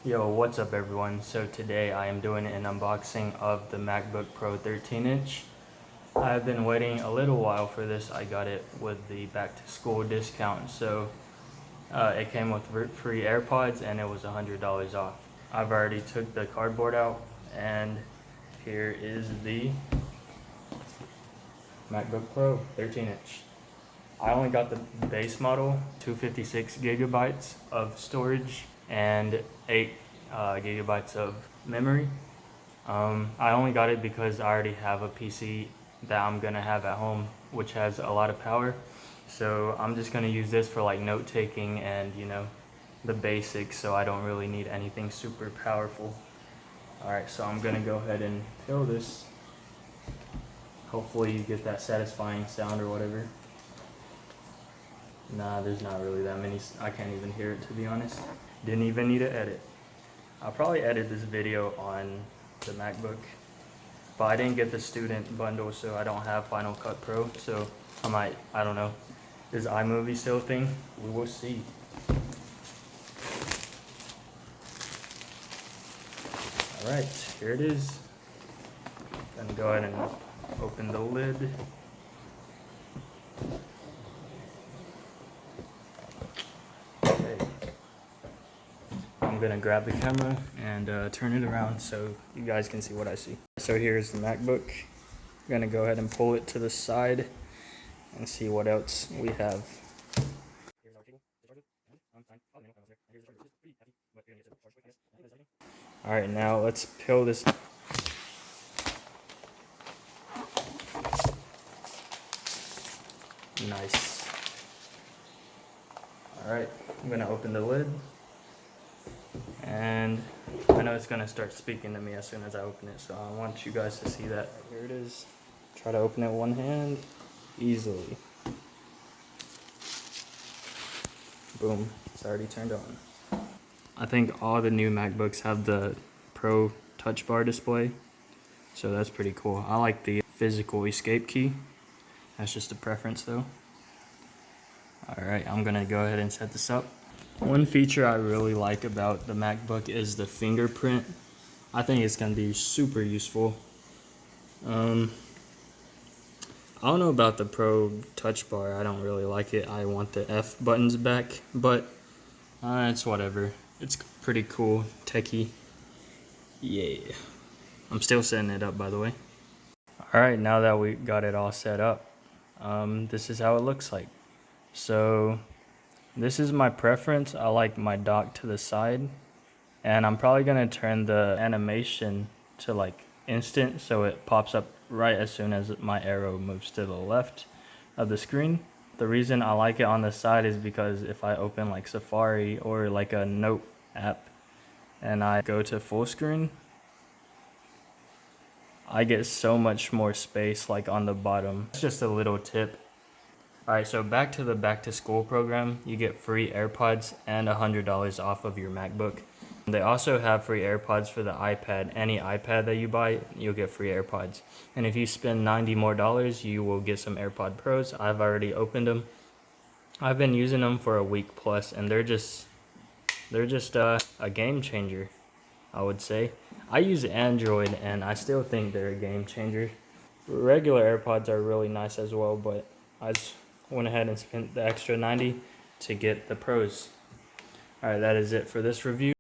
Yo, what's up everyone? So today I am doing an unboxing of the MacBook Pro 13-inch. I've been waiting a little while for this. I got it with the back to school discount. So it came with free AirPods and it was $100 off. I've already took the cardboard out and here is the MacBook Pro 13-inch. I only got the base model, 256 gigabytes of storage and 8 gigabytes of memory. I only got it because I already have a PC that I'm gonna have at home which has a lot of power, so I'm just gonna use this for like note taking and the basics, so I don't really need anything super powerful. Alright, so I'm gonna go ahead and peel this. Hopefully you get that satisfying sound or whatever. Nah, there's not really that many. I can't even hear it, to be honest. Didn't even need to edit. I'll probably edit this video on the MacBook, but I didn't get the student bundle, so I don't have Final Cut Pro, so I don't know. Is iMovie still a thing? We will see. Alright, here it is. Gonna go ahead and open the lid. I'm gonna grab the camera and turn it around so you guys can see what I see. So here's the MacBook. I'm gonna go ahead and pull it to the side and see what else we have. Alright, now let's peel this. Nice. Alright, I'm gonna open the lid. And I know it's gonna start speaking to me as soon as I open it, so I want you guys to see that. Here it is. Try to open it one hand easily. Boom, it's already turned on. I think all the new MacBooks have the Pro Touch Bar display, so that's pretty cool. I like the physical escape key. That's just a preference though. Alright, I'm gonna go ahead and set this up. One feature I really like about the MacBook is the fingerprint. I think it's going to be super useful. I don't know about the Pro Touch Bar. I don't really like it. I want the F buttons back, but it's whatever. It's pretty cool, techie. Yeah. I'm still setting it up, by the way. Alright, now that we got it all set up, this is how it looks like. So this is my preference. I like my dock to the side, and I'm probably gonna turn the animation to like instant, so it pops up right as soon as my arrow moves to the left of the screen. The reason I like it on the side is because if I open like Safari or like a note app and I go to full screen, I get so much more space like on the bottom. It's just a little tip. Alright, so back to the back to school program, you get free AirPods and $100 off of your MacBook. They also have free AirPods for the iPad. Any iPad that you buy, you'll get free AirPods. And if you spend $90 more, you will get some AirPod Pros. I've already opened them. I've been using them for a week plus, and they're just a game changer, I would say. I use Android, and I still think they're a game changer. Regular AirPods are really nice as well, but I just went ahead and spent the extra $90 to get the Pros. Alright, that is it for this review.